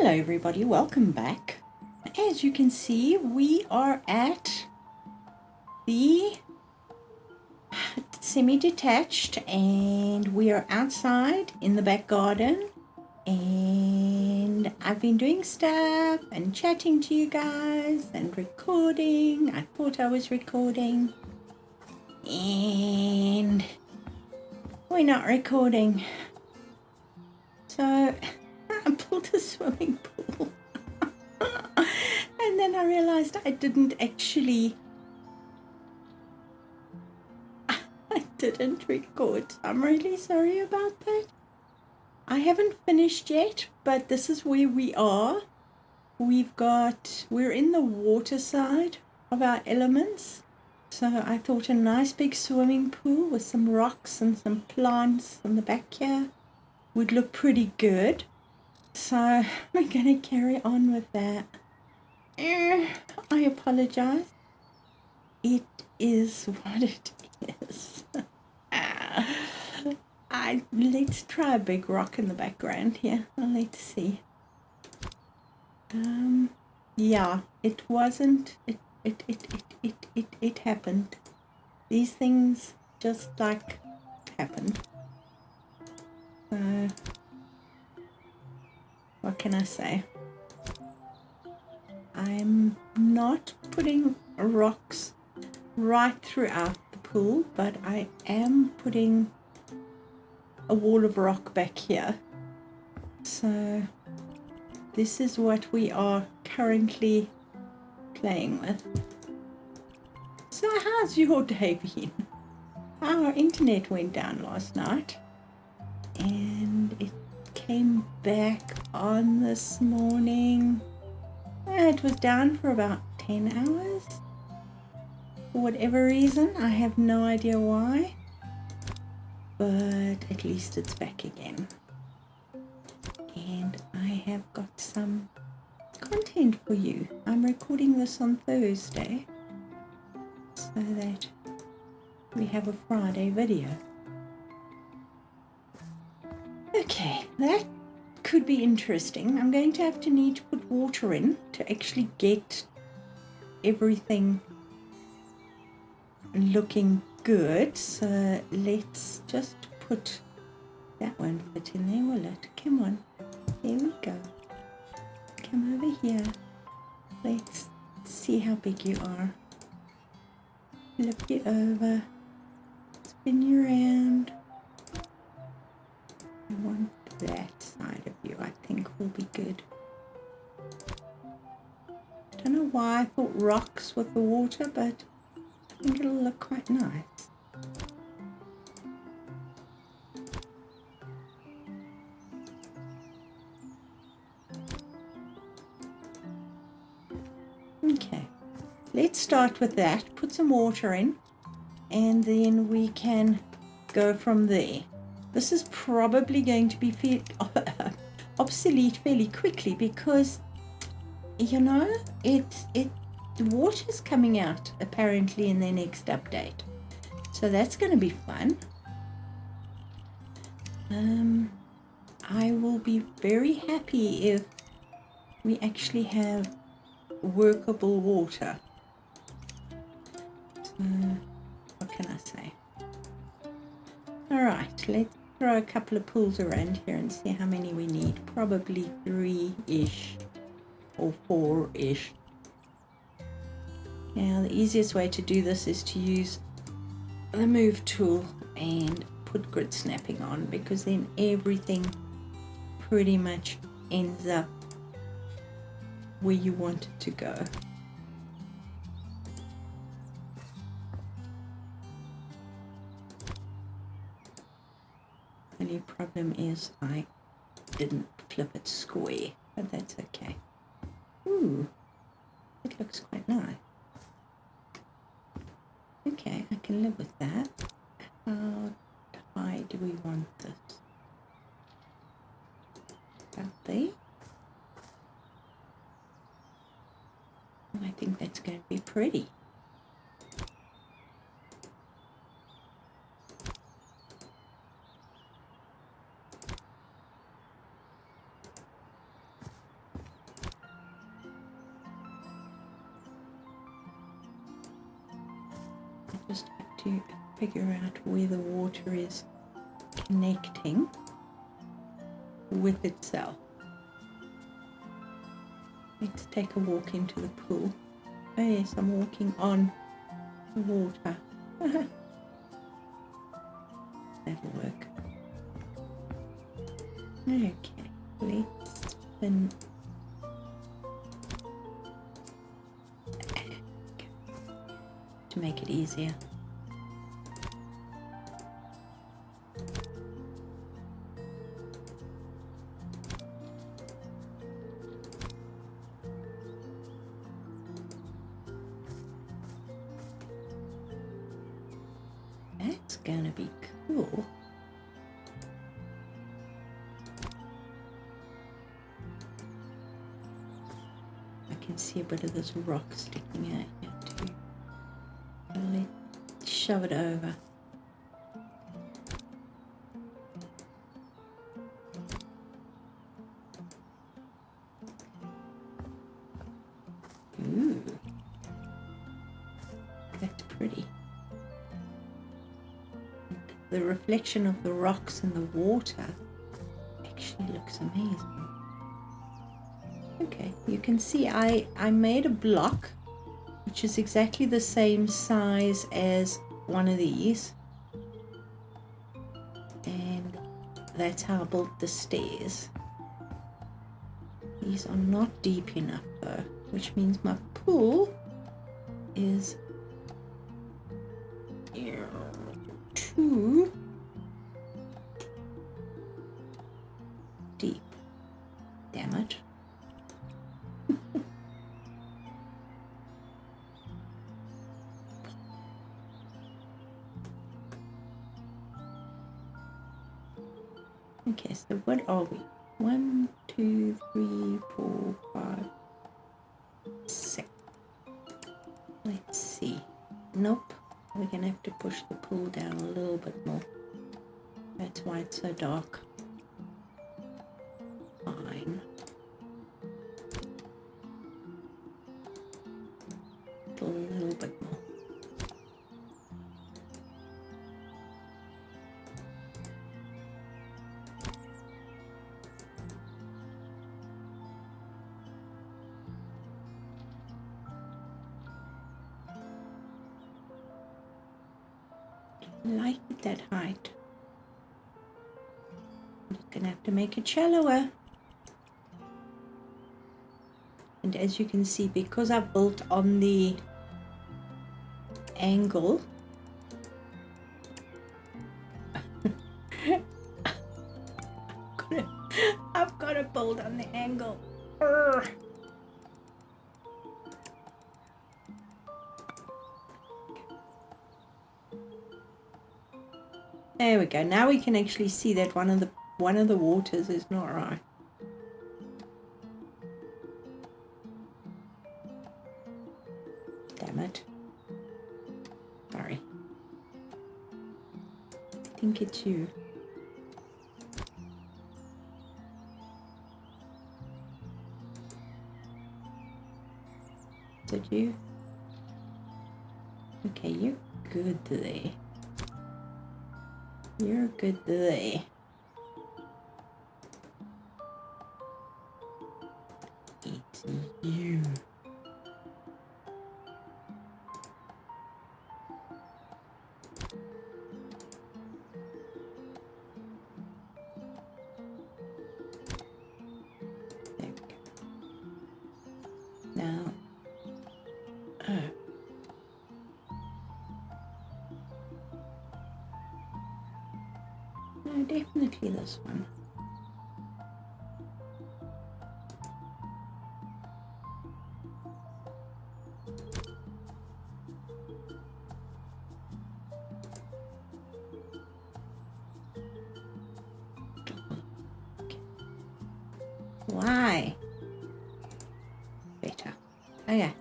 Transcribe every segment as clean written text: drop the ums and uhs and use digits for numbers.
Hello everybody, welcome back. As you can see, we are at the semi-detached and we are outside in the back garden, and I've been doing stuff and chatting to you guys and recording. I thought I was recording and we're not recording. So I built a swimming pool and then I realized I didn't record. I'm really sorry about that. I haven't finished yet, but this is where we are. We're in the water side of our elements. So I thought a nice big swimming pool with some rocks and some plants in the back here would look pretty good. So we're going to carry on with that. I apologize. It is what it is. Let's try a big rock in the background here. Let's see. Yeah, it wasn't. It happened. These things just like happened. So, what can I say? I'm not putting rocks right throughout the pool, but I am putting a wall of rock back here. So this is what we are currently playing with. So how's your day been? Our internet went down last night and it came back on this morning. It was down for about 10 hours. For whatever reason, I have no idea why, but at least it's back again. And I have got some content for you. I'm recording this on Thursday so that we have a Friday video. Okay, that could be interesting. I'm going to have to need to put water in to actually get everything looking good. So let's just put that one fit in there, will it? Come on, there we go. Come over here. Let's see how big you are. Flip you over, spin you around. I want that side of you, I think will be good. Don't know why I thought rocks with the water, but I think it'll look quite nice. Okay, let's start with that. Put some water in and then we can go from there. This is probably going to be obsolete fairly quickly because, you know, the water's coming out apparently in their next update. So that's going to be fun. I will be very happy if we actually have workable water. So, what can I say? Alright, let's throw a couple of pools around here and see how many we need. Probably 3-ish or 4-ish. Now the easiest way to do this is to use the move tool and put grid snapping on, because then everything pretty much ends up where you want it to go. Only problem is I didn't flip it square, but that's okay. Ooh, it looks quite nice. Okay, I can live with that. How high do we want this? About there. I think that's going to be pretty. to figure out where the water is connecting with itself. Let's take a walk into the pool. Oh yes, I'm walking on the water. That'll work. Okay, let's spin. To make it easier. That's gonna be cool. I can see a bit of this rock sticking out here too. Let's shove it over. Ooh, that's pretty. The reflection of the rocks in the water actually looks amazing. Okay, you can see I made a block which is exactly the same size as one of these, and that's how I built the stairs. These are not deep enough though, which means my pool is too deep. Damn it. Okay, so what are we? 1, 2, 3, 4, 5, 6. Let's see. Nope. We're gonna have to push the pool down a little bit more. That's why it's so dark. Fine. A little bit more. Like it that height. I'm just gonna have to make it shallower. And as you can see, because I built on the angle, I've got to build on the angle. Urgh. There we go. Now we can actually see that one of the waters is not right. Damn it. Sorry. I think it's you. Did you? Okay, you're good today. You're good today. It's you. There we go. Now, no, definitely this one. Why? Better. Okay.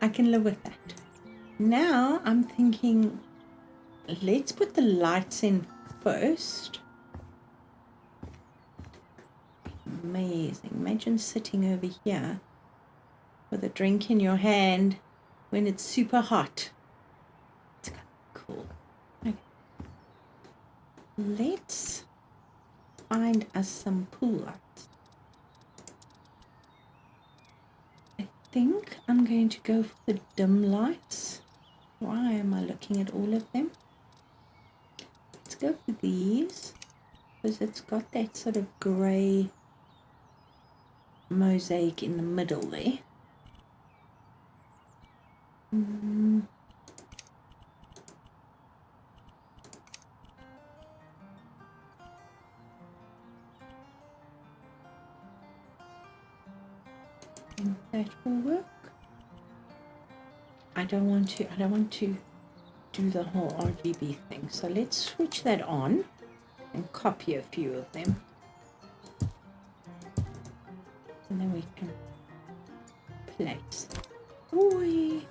I can live with that. Now I'm thinking, let's put the lights in first. Amazing. Imagine sitting over here with a drink in your hand when it's super hot. It's kind of cool. Okay. Let's find us some pool lights. I think I'm going to go for the dim lights. Why am I looking at all of them? Let's go for these, because it's got that sort of grey mosaic in the middle there. I think that will work. I don't want to do the whole RGB thing. So let's switch that on and copy a few of them. And then we can place them. Oi!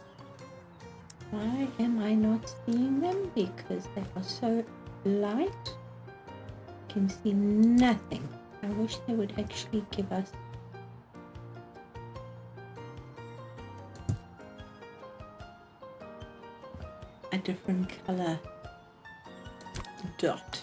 Why am I not seeing them? Because they are so light. I can see nothing. I wish they would actually give us a different color dot.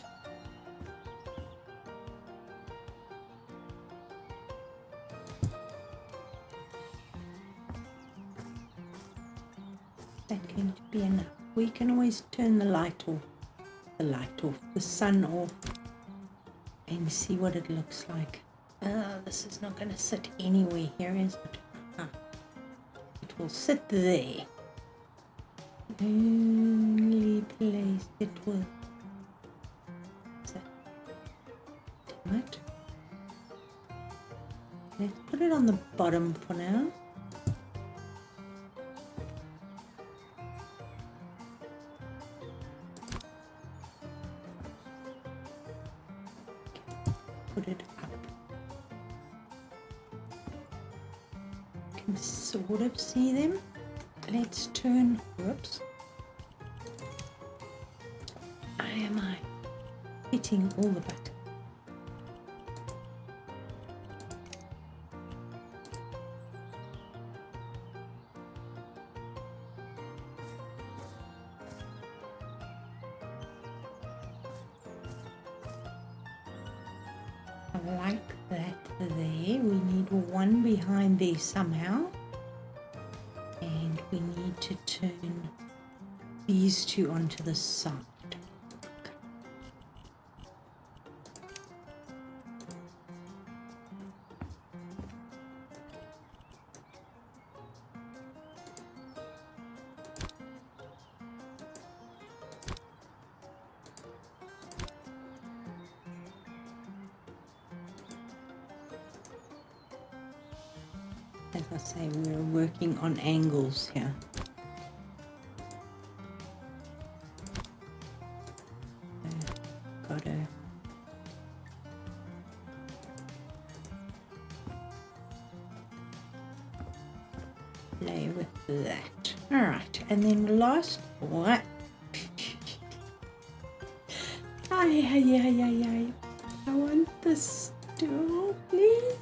That's going to be enough. We can always turn the sun off and see what it looks like. This is not going to sit anywhere here, is it? It will sit there. Only place it will sit. Damn it. Let's put it on the bottom for now. Put it up. You can sort of see them. Let's turn, whoops. Am I hitting all the buttons? I like that there. We need one behind there somehow. And we need to turn these two onto the side. As I say, we're working on angles here. Got to play with that. All right, and then last what? I want the stool, please.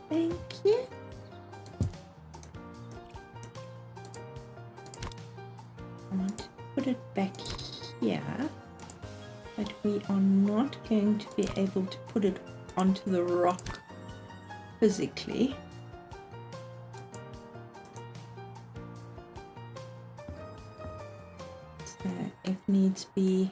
Thank you. I want to put it back here, but we are not going to be able to put it onto the rock physically. So if needs be,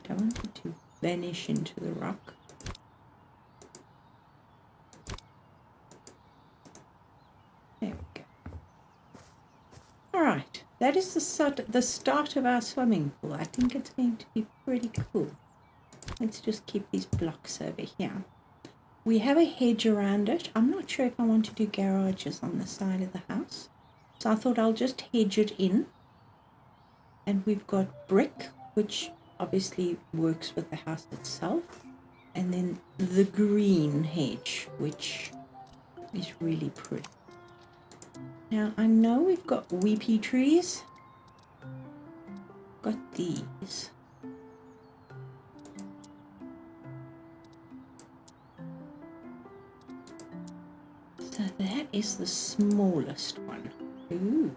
I don't want it to vanish into the rock. There we go. All right, that is the start of our swimming pool. I think it's going to be pretty cool. Let's just keep these blocks over here. We have a hedge around it. I'm not sure if I want to do garages on the side of the house, so I thought I'll just hedge it in. And we've got brick, which obviously works with the house itself, and then the green hedge, which is really pretty. Now I know we've got weepy trees, got these. So that is the smallest one. Ooh.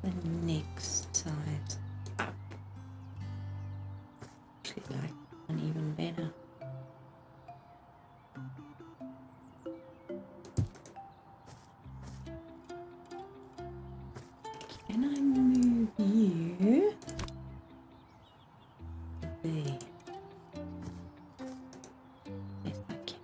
The next size up. Actually like one even better. Can I move you? There. Yes, I can.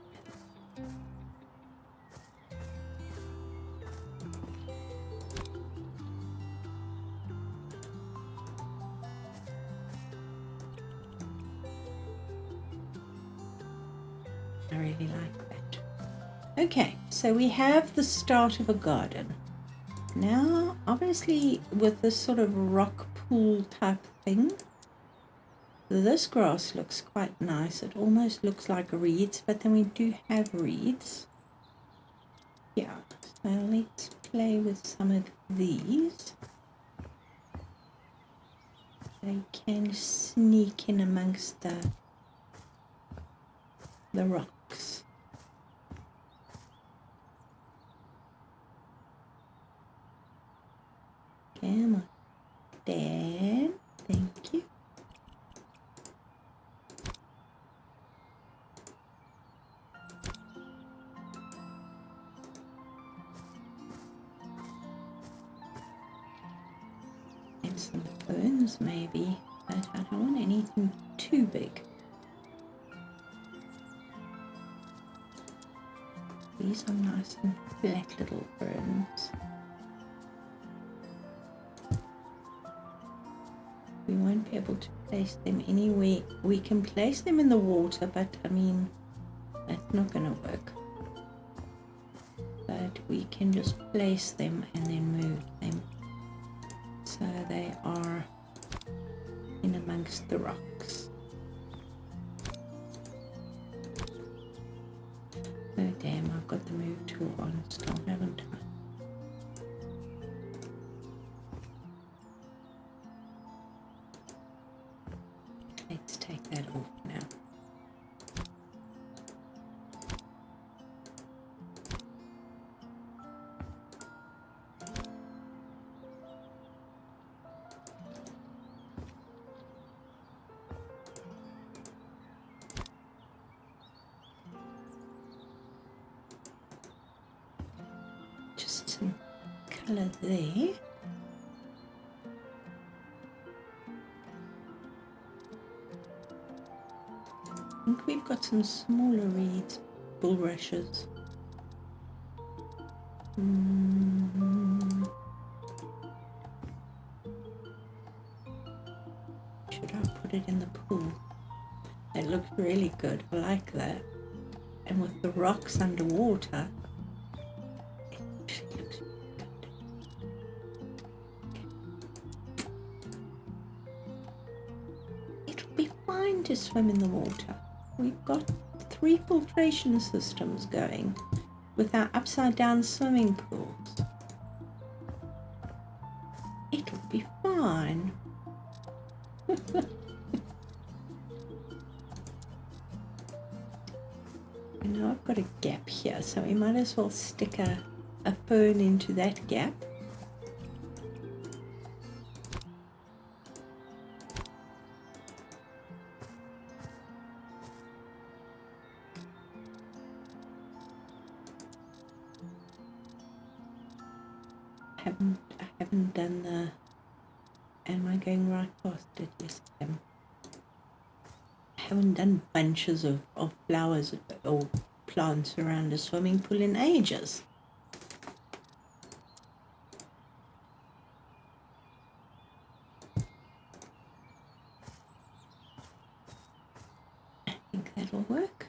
I really like that. Okay, so we have the start of a garden. Now, obviously, with this sort of rock pool type thing, this grass looks quite nice. It almost looks like reeds, but then we do have reeds. Yeah, so let's play with some of these. They can sneak in amongst the rocks. Come on, Dad. Thank you. And some ferns maybe, but I don't want anything too big. These are nice and flat little ferns. We won't be able to place them anywhere. We can place them in the water, but I mean, that's not going to work. But we can just place them and then move them so they are in amongst the rocks. Oh damn, I've got the move tool on still, haven't I? Let's take that off now. Just some colour there. I think we've got some smaller reeds, bulrushes. Should I put it in the pool? It looks really good. I like that. And with the rocks underwater, it actually looks really good. It'll be fine to swim in the water. We've got 3 filtration systems going with our upside down swimming pools. It'll be fine. And now I've got a gap here, so we might as well stick a fern into that gap. I haven't done the, am I going right past it? Yes, I am. I haven't done bunches of flowers or plants around a swimming pool in ages. I think that'll work.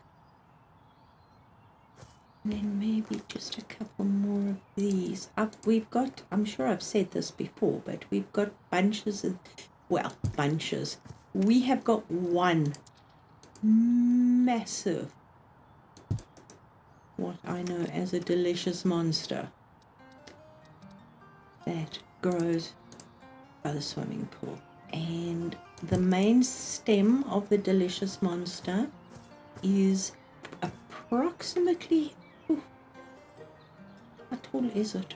And then maybe just a couple more of these. We've got, I'm sure I've said this before, but we've got bunches of, well, bunches. We have got one massive, what I know as a delicious monster that grows by the swimming pool. And the main stem of the delicious monster is approximately, how tall is it?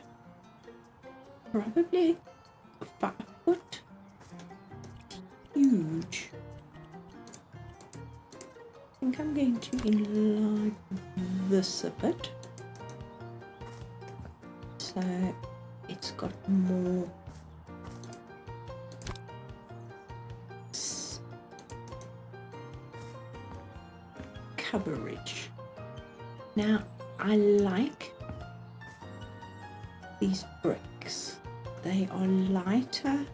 Probably 5 foot. Huge. I think I'm going to enlarge this a bit so it's got more coverage. Now I like these bricks. They are lighter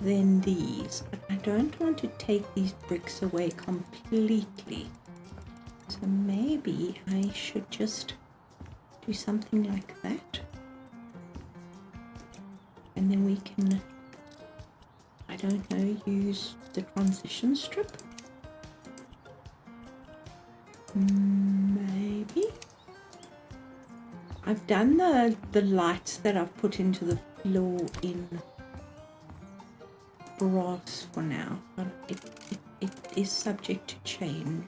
than these, but I don't want to take these bricks away completely. So maybe I should just do something like that. And then we can, I don't know, use the transition strip. Maybe. I've done the lights that I've put into the floor in brass for now, but it is subject to change.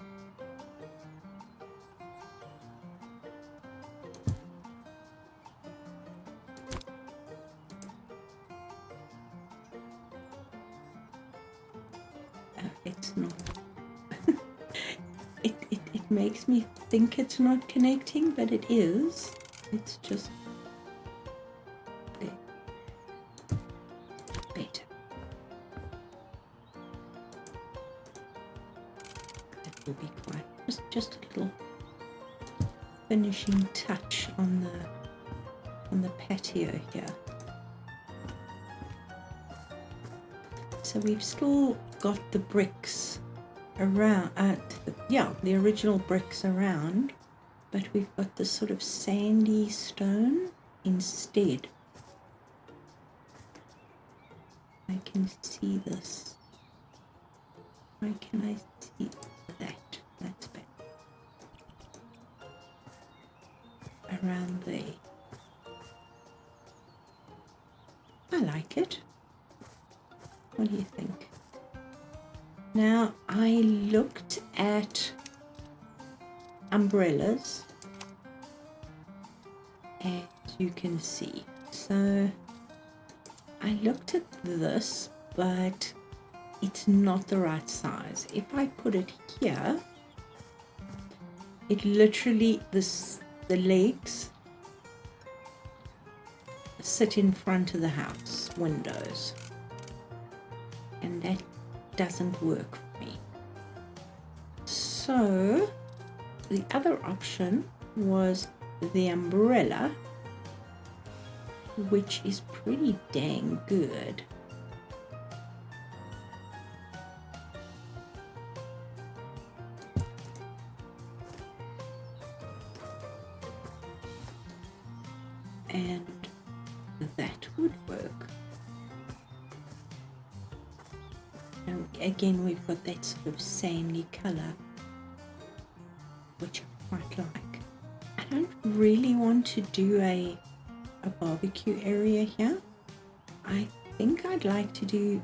It's not. It makes me think it's not connecting, but it is. It's just there. Better. That will be quite just a little finishing touch on the patio here. So we've still got the bricks around, the original bricks around, but we've got this sort of sandy stone instead. I can see this. Why can I see that? That's better. Around there. I like it. What do you think? Now, I looked at umbrellas, as you can see. So, I looked at this, but it's not the right size. If I put it here, it literally, the legs sit in front of the house windows, and that doesn't work for me. So the other option was the umbrella, which is pretty dang good. And that would work. And again, we've got that sort of sandy color, which I quite like. I don't really want to do a barbecue area here. I think I'd like to do,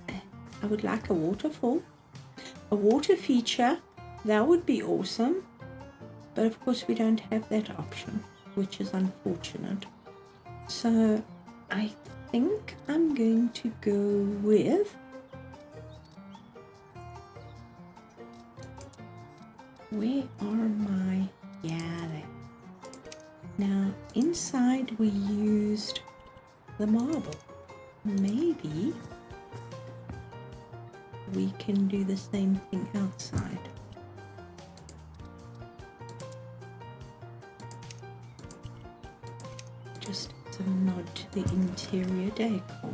I would like a waterfall, a water feature. That would be awesome. But of course we don't have that option, which is unfortunate. So I think I'm going to go with where are my, there. Now inside we used the marble. Maybe we can do the same thing outside. Just as a nod to the interior decor.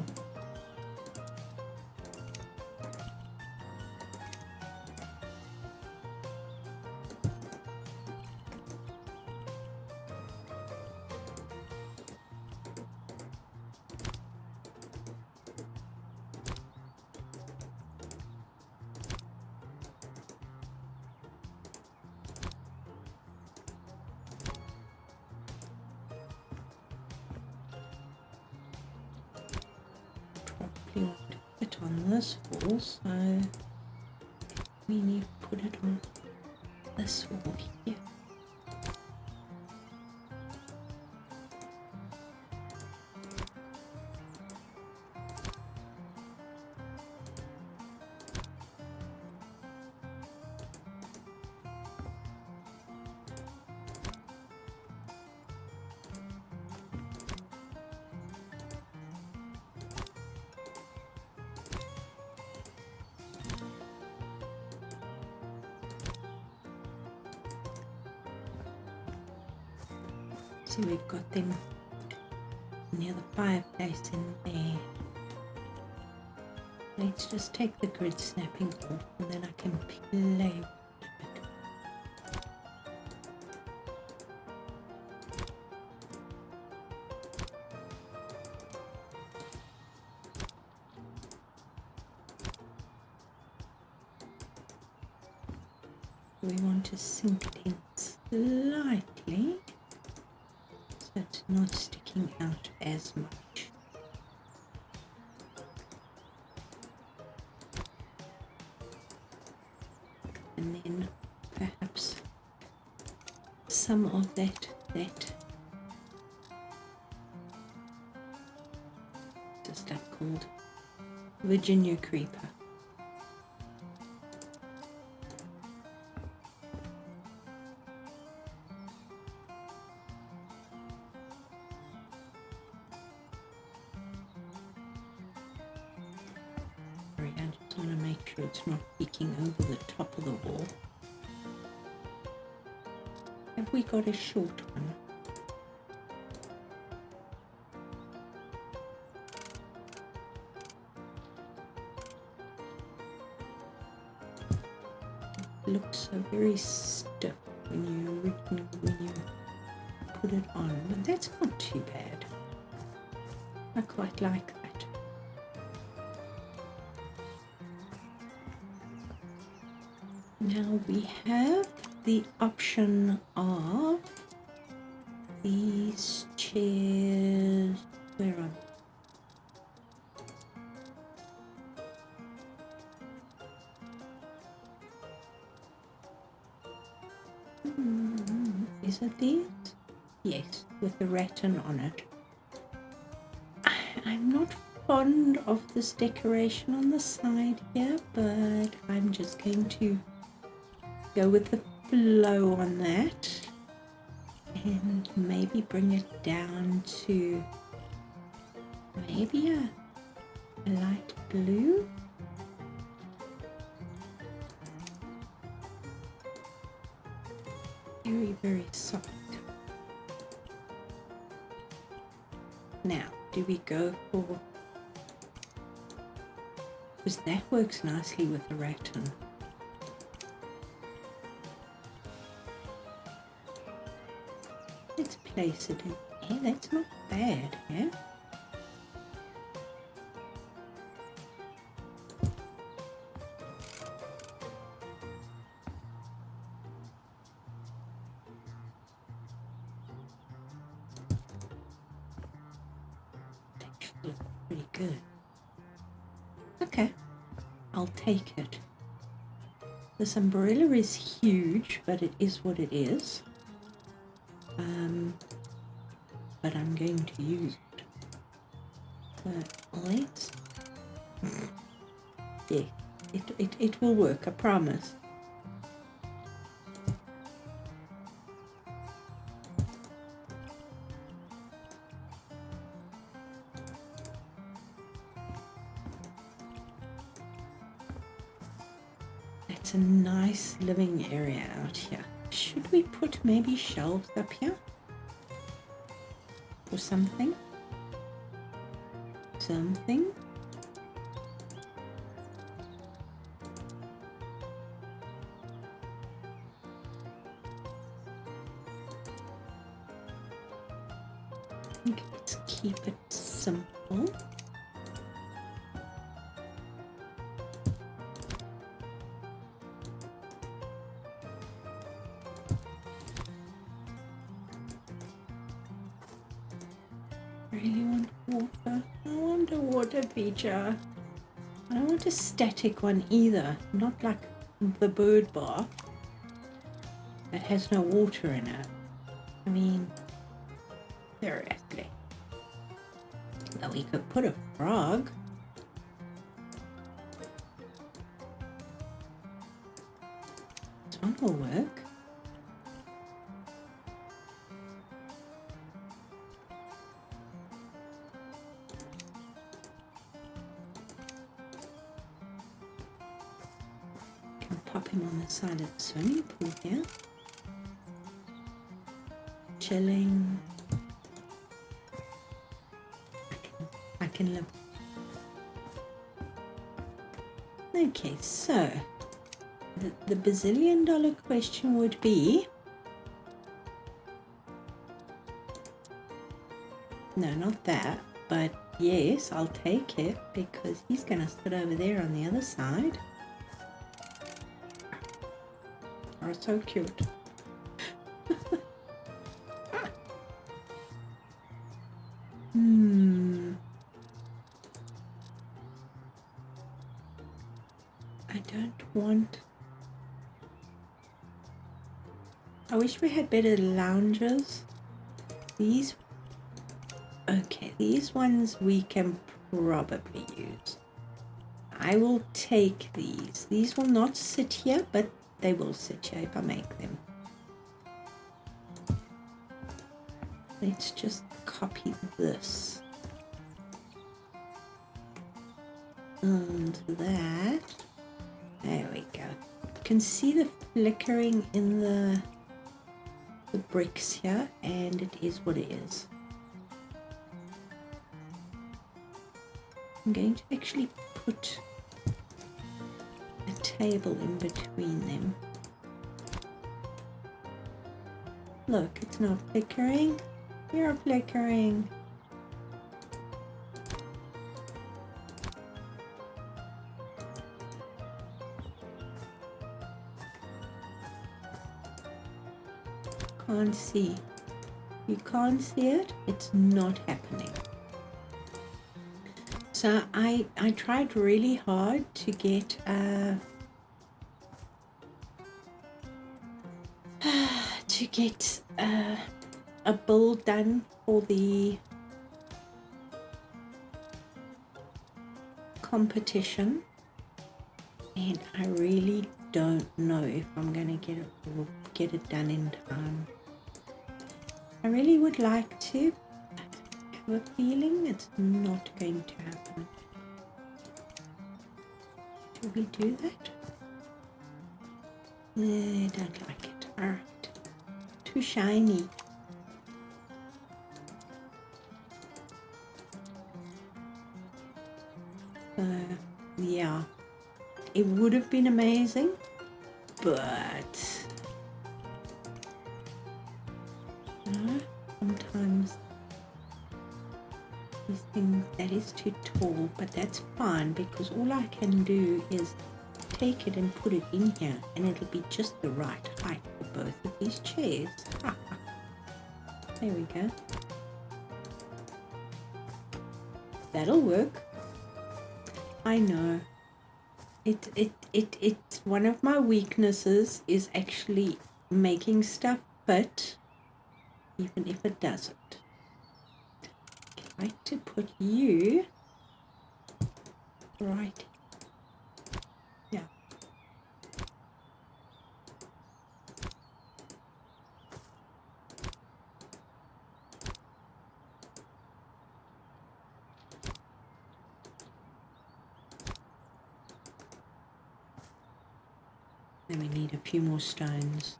actually want to fit on this wall, so we need to put it on this wall here. So we've got them near the fireplace in there. Let's just take the grid snapping off and then I can play with it. We want to sink it in slightly so it's not sticking out as much. And then perhaps some of that what's that called? Virginia creeper. I want to make sure it's not peeking over the top of the wall. Have we got a short one? It looks so very stiff when you put it on, but that's not too bad. I quite like that. Now we have the option of these chairs. Where are they? Is it these? Yes, with the rattan on it. I'm not fond of this decoration on the side here, but I'm just going to go with the flow on that and maybe bring it down to maybe a light blue. Very, very soft. Now, do we go for, because that works nicely with the rattan. Let's place it in here. That's not bad, yeah? Actually looks pretty good. Okay, I'll take it. This umbrella is huge, but it is what it is. But I'm going to use it. So let's, yeah, it will work, I promise. That's a nice living area out here. Should we put maybe shelves up here? Or something? Something? I think let's keep it simple. really want water. I want a water feature. I don't want a static one either. Not like the bird bar that has no water in it. I mean, seriously. Now we could put a frog. This one will work. Can pop him on the side of the swimming pool here. Chilling. I can live. Okay, so the bazillion-dollar question would be, no, not that, but yes, I'll take it because he's going to sit over there on the other side. Oh, so cute. I don't want... I wish we had better lounges. These... Okay, these ones we can probably use. I will take these. These will not sit here, but they will sit here if I make them. Let's just copy this. And that. There we go. You can see the flickering in the bricks here, and it is what it is. I'm going to actually put a table in between them. Look, it's not flickering. You're flickering. Can't see. You can't see it. It's not happening. So I tried really hard to get a build done for the competition, and I really don't know if I'm going to get it done in time. I really would like to, but I have a feeling it's not going to happen. Do we do that? I don't like it. Alright. Too shiny. Yeah. It would have been amazing, but sometimes these things, that is too tall, but that's fine because all I can do is take it and put it in here and it'll be just the right height for both of these chairs. There we go. That'll work. I know. It's one of my weaknesses is actually making stuff fit, even if it doesn't. I like to put you right. Yeah. Then we need a few more stones.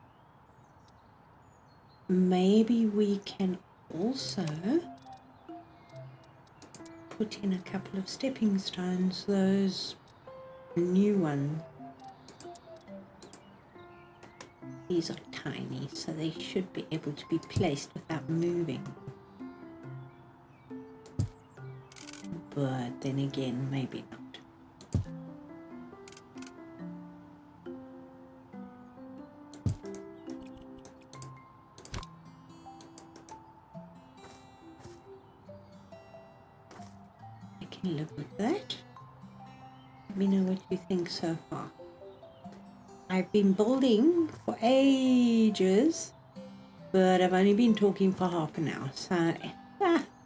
Maybe we can also put in a couple of stepping stones, those new ones. These are tiny, so they should be able to be placed without moving. But then again, maybe not. can live with that. Let me know what you think so far. I've been building for ages, but I've only been talking for half an hour, so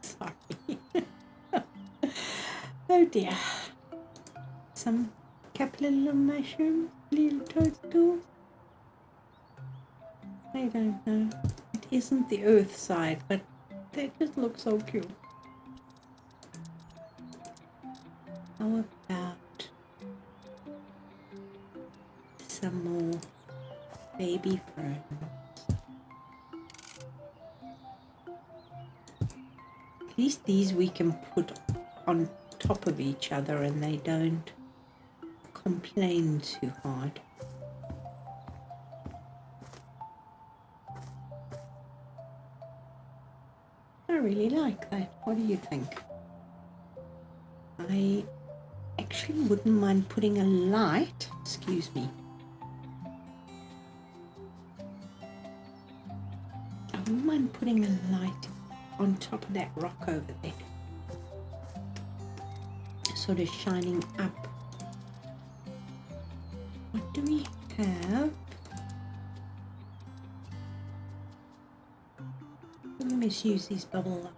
sorry. Oh dear. Some couple of little mushrooms, little toadstools. I don't know. It isn't the earth side, but they just look so cute. How about some more baby ferns? At least these we can put on top of each other and they don't complain too hard. I really like that. What do you think? I actually wouldn't mind putting a light, excuse me. I wouldn't mind putting a light on top of that rock over there. Sort of shining up. What do we have? Let me just use these bubble lights.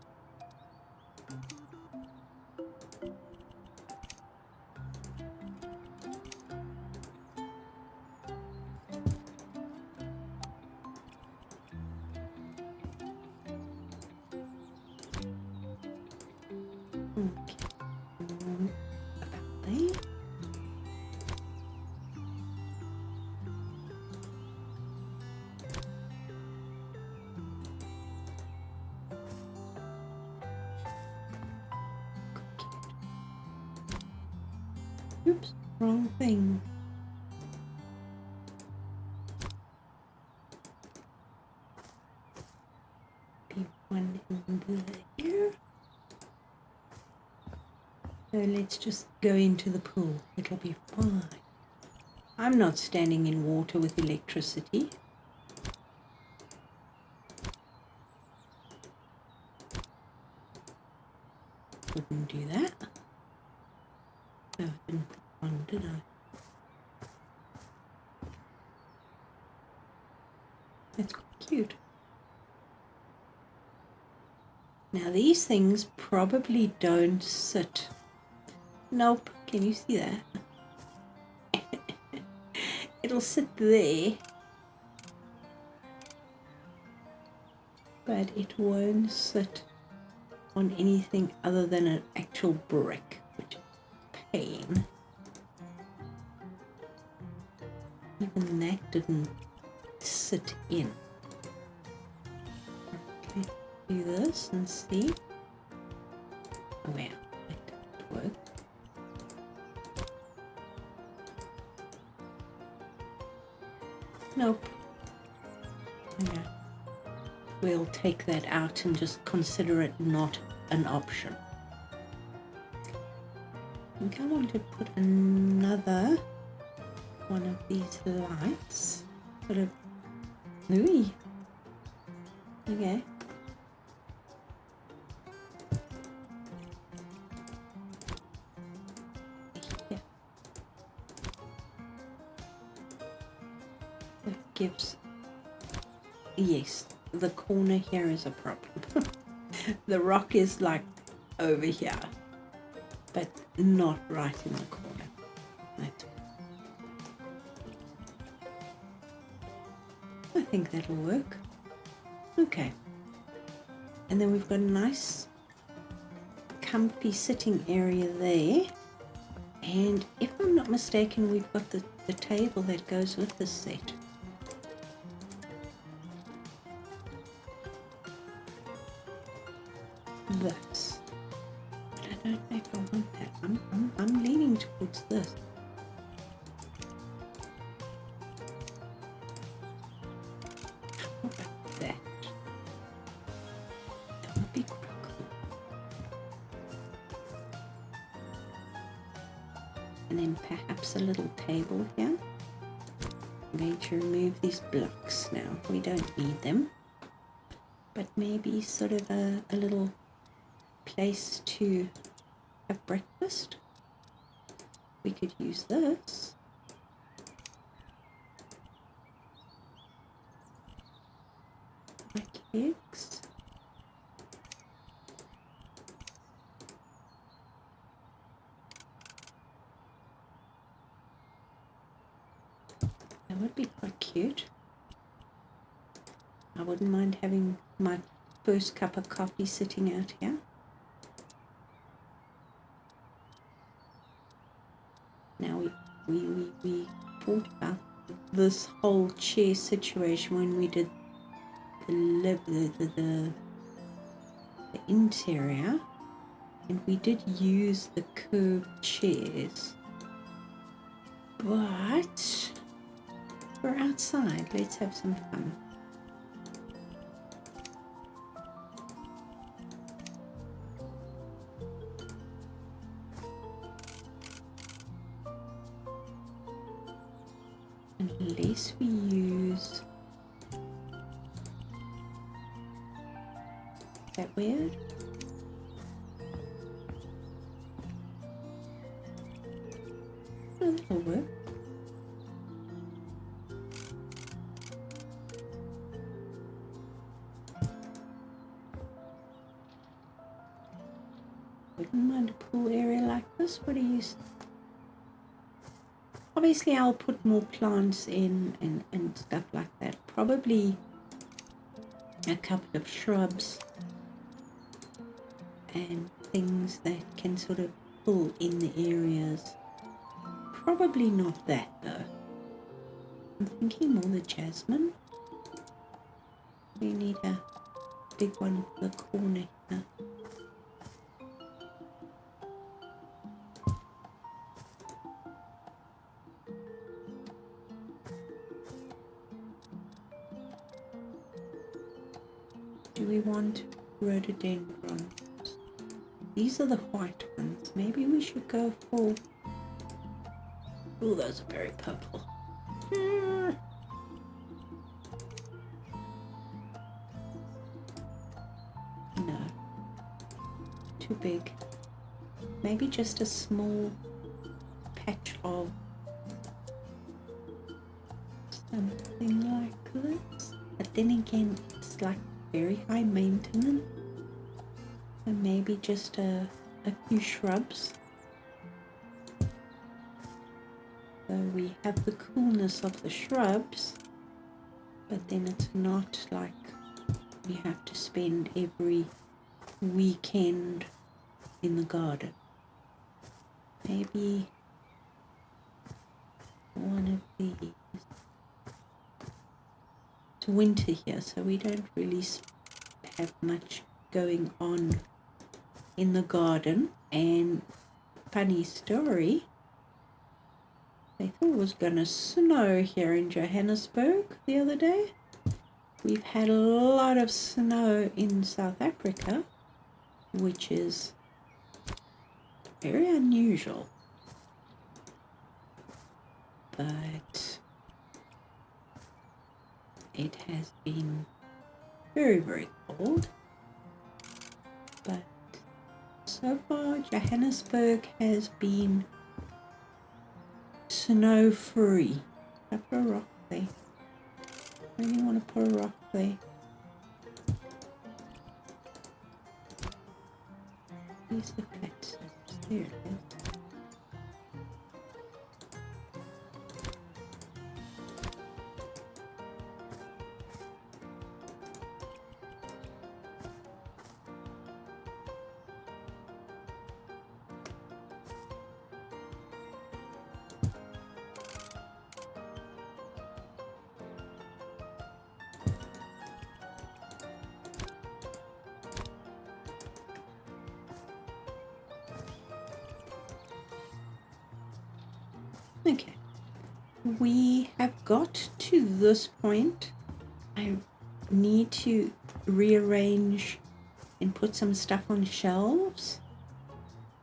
Oops, wrong thing. Be one in there. So let's just go into the pool. It'll be fine. I'm not standing in water with electricity. Wouldn't do that. No, I didn't put one, did I? That's quite cute. Now these things probably don't sit. Nope, can you see that? It'll sit there, but it won't sit on anything other than an actual brick, which is pain. Even that didn't sit in. Okay, do this and see. Oh, well, that didn't work. Nope. Okay. We'll take that out and just consider it not an option. I think I want to put another one of these lights. Sort of. Ooh. Okay. Yeah. That gives. Yes, the corner here is a problem. The rock is like over here, but not right in the corner. That's I think that'll work. Okay. And then we've got a nice comfy sitting area there. And if I'm not mistaken, we've got the table that goes with the set. This. But I don't know if I want that. I'm leaning towards this. How about that? That would be quite cool. And then perhaps a little table here. I'm going to remove these blocks now. We don't need them. But maybe sort of a little place to have breakfast. We could use this. Like eggs. That would be quite cute. I wouldn't mind having my first cup of coffee sitting out here. Now we thought about this whole chair situation when we did the interior, and we did use the curved chairs, but we're outside. Let's have some fun. Unless we use... Is that weird? Oh, that'll work. Wouldn't mind a pool area like this. What do you say? Obviously I'll put more plants in and stuff like that. Probably a couple of shrubs and things that can sort of fill in the areas. Probably not that though. I'm thinking more the jasmine. We need a big one for the corner here. Do we want rhododendrons? These are the white ones. Maybe we should go for... Oh, those are very purple. No. Too big. Maybe just a small patch of something like this. But then again, it's like very high maintenance. So maybe just a few shrubs. So we have the coolness of the shrubs, but then it's not like we have to spend every weekend in the garden. Maybe one of these. It's winter here, so we don't really have much going on in the garden. And funny story, they thought it was gonna snow here in Johannesburg the other day. We've had a lot of snow in South Africa, which is very unusual, but it has been very, very cold. But so far Johannesburg has been snow free. I put a rock there. I really want to put a rock there. Where's the flat surface? There it is. Okay, we have got to this point. I need to rearrange and put some stuff on shelves,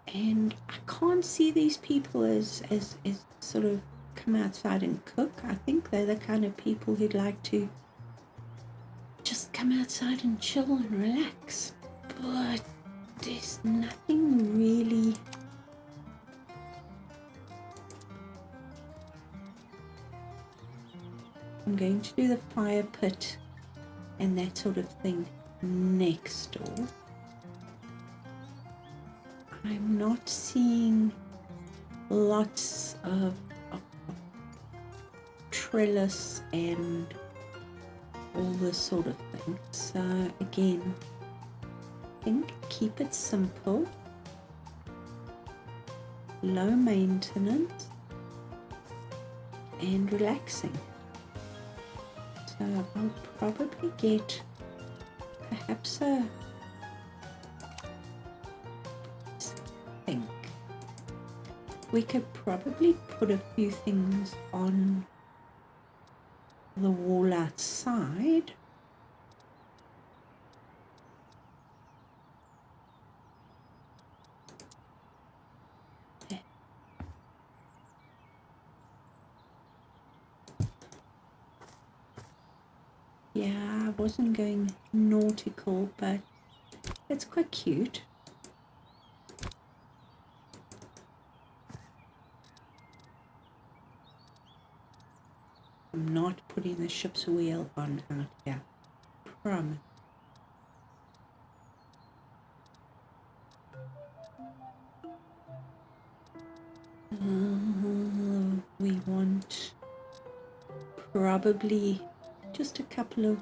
and I can't see these people as sort of come outside and cook. I think they're the kind of people who'd like to just come outside and chill and relax, but there's nothing really. I'm going to do the fire pit and that sort of thing next door. I'm not seeing lots of trellis and all this sort of thing. So again, I think keep it simple, low maintenance and relaxing. So I'll probably get perhaps a think we could probably put a few things on the wall outside. Yeah, I wasn't going nautical, but it's quite cute. I'm not putting the ship's wheel on out here. Promise. We want probably just a couple of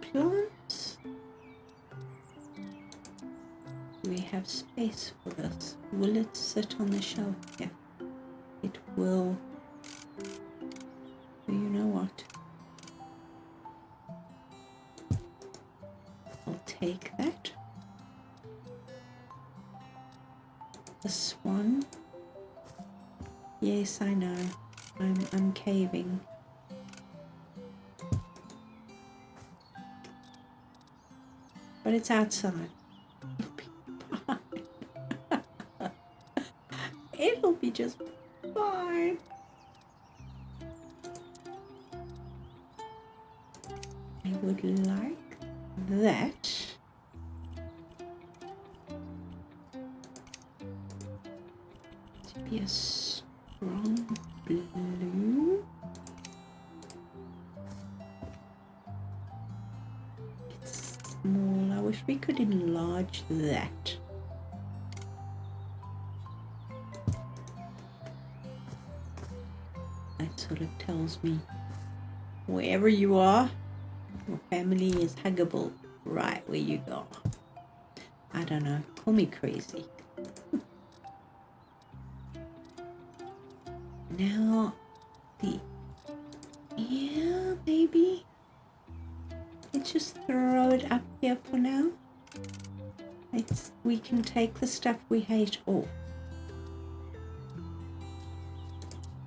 plants. We have space for this. Will it sit on the shelf? Yeah, it will. So you know what? I'll take that. This one. Yes, I know. I'm caving. But it's outside. It'll be just fine. I would like that to be a strong blue. It's small. I wish we could enlarge that. That sort of tells me wherever you are, your family is huggable right where you go. I don't know, call me crazy. Now, yeah, maybe. Let's just throw it up here for now. We can take the stuff we hate off.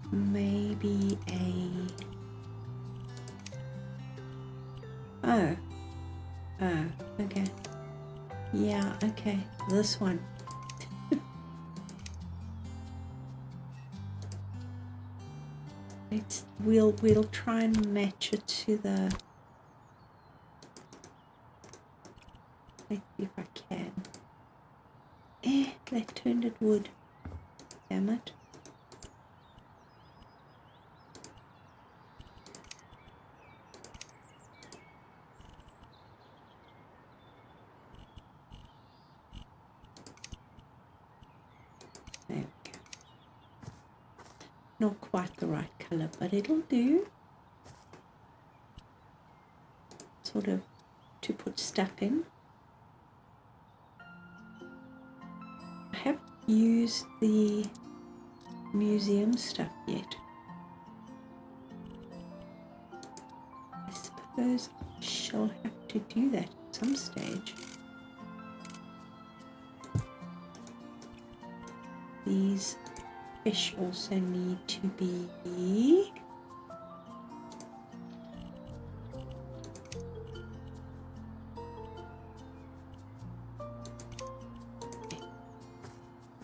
Maybe oh, okay. Yeah, okay, this one. We'll try and match it to the. Let's see if I can. They turned it wood. Damn it. There we go. Not quite the right colour, but it'll do. Sort of to put stuff in. I haven't used the museum stuff yet. I suppose I shall have to do that at some stage. These fish also need to be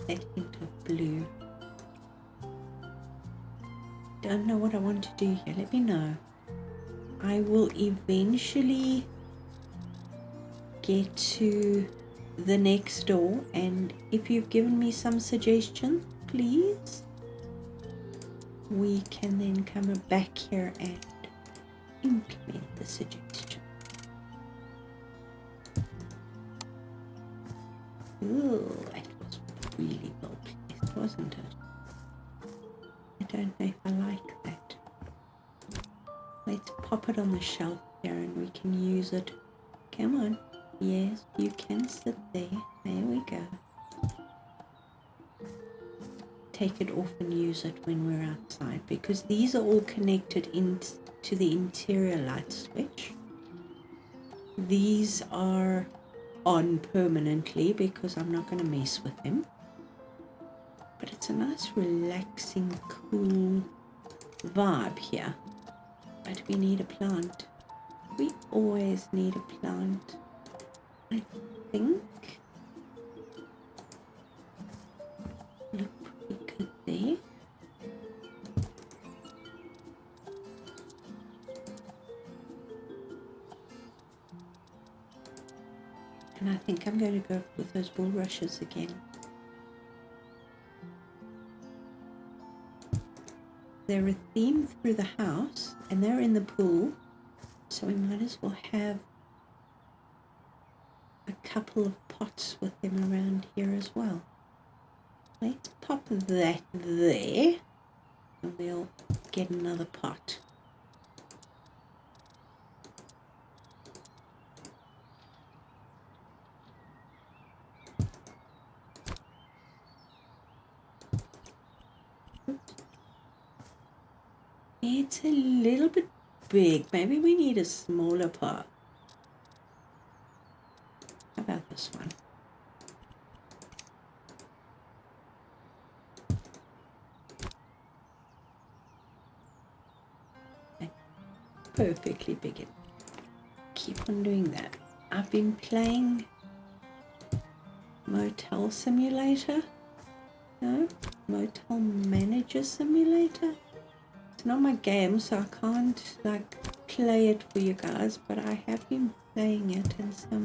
that hint of blue. Don't know what I want to do here. Let me know. I will eventually get to the next door, and if you've given me some suggestions, please, we can then come back here and implement the suggestion. Ooh, that was really well placed, wasn't it? I don't know if I like that. Let's pop it on the shelf here and we can use it. Come on. Yes, you can sit there. There we go. Take it off and use it when we're outside, because these are all connected into the interior light switch. These are on permanently because I'm not going to mess with them. But it's a nice, relaxing, cool vibe here. But we need a plant. We always need a plant. I think look pretty good there. And I think I'm going to go with those bulrushes again. They're a theme through the house and they're in the pool, so we might as well have a couple of pots with them around here as well. Let's pop that there and we'll get another pot. It's a little bit big. Maybe we need a smaller pot. How about this one? Okay. Perfectly big. Keep on doing that. I've been playing Motel Simulator. No? Motel Manager Simulator. It's not my game, so I can't like play it for you guys, but I have been playing it, and so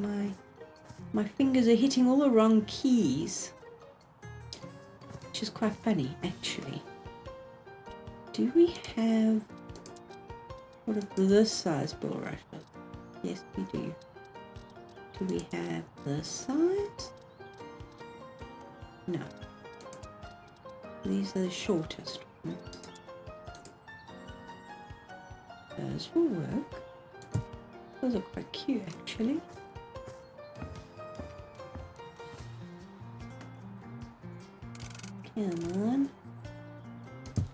my fingers are hitting all the wrong keys, which is quite funny actually. Do we have sort of this size bulrushes? Yes, we do. Do we have this size? No. These are the shortest ones. Those will work. Those are quite cute actually. Come on.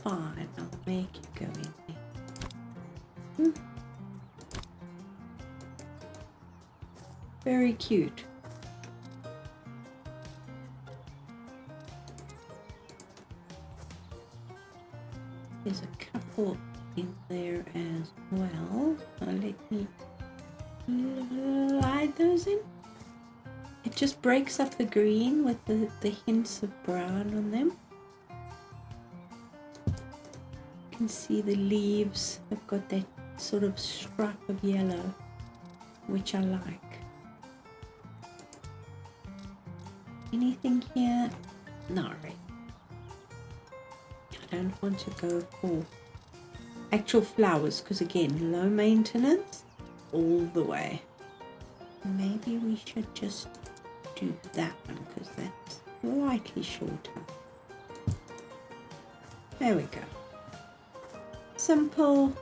Fine, I'll make you go in there. Very cute. There's a couple in there as well. Let me slide those in. It just breaks up the green with the hints of brown on them. You can see the leaves have got that sort of stripe of yellow, which I like. Anything here? Not really. I don't want to go for actual flowers because again, low maintenance all the way. Maybe we should just do that one because that's slightly shorter. There we go. Simple,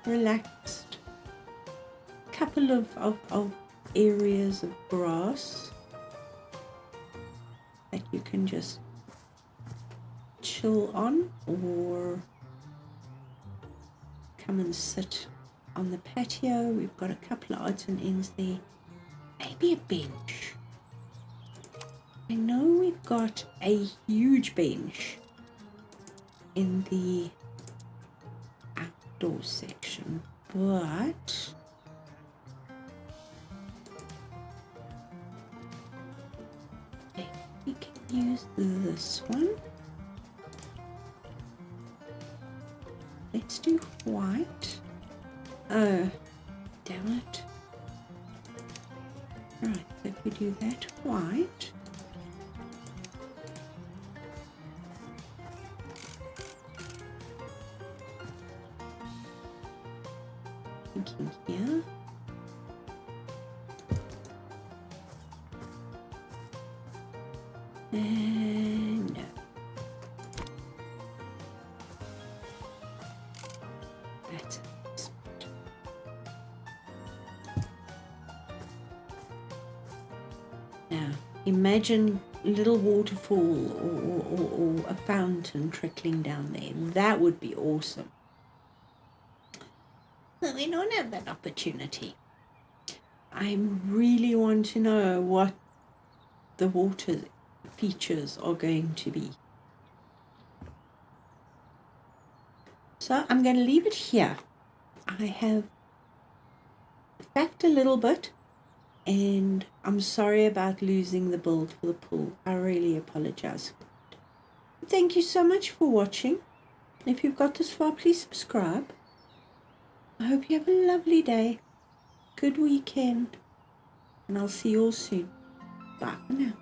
relaxed, couple of areas of grass that you can just chill on or come and sit on the patio. We've got a couple of odds and ends there. Maybe a bench. I know we've got a huge bench in the outdoor section, but we can use this one. Let's do white. Oh, damn it. Right, so if we do that white. Thinking here. And no. That's it. Now, imagine a little waterfall or a fountain trickling down there. That would be awesome. But we don't have that opportunity. I really want to know what the water features are going to be. So I'm going to leave it here. I have faffed a little bit, and I'm sorry about losing the build for the pool. I really apologize. Thank you so much for watching. If you've got this far, please subscribe. I hope you have a lovely day, good weekend, and I'll see you all soon. Bye for now.